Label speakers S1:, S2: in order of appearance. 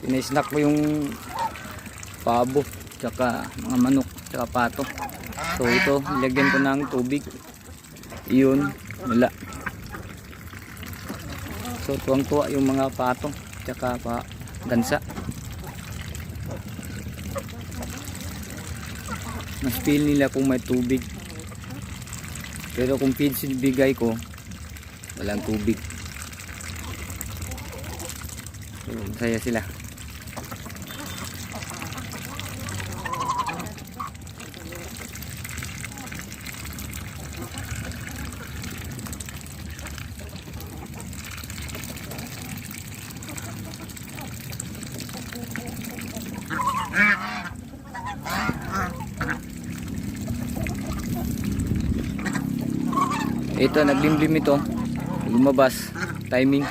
S1: Pina-snack ko yung pabo, tsaka mga manok, tsaka pato. So ito, ilagyan ko ng tubig. Iyon, wala. So tuwang-tuwa yung mga pato, tsaka gansa. Mas feel nila kung may tubig. Pero kung feeds bigay ko, walang tubig. So masaya sila. Ito, naglimlim ito. Lumabas. Timing.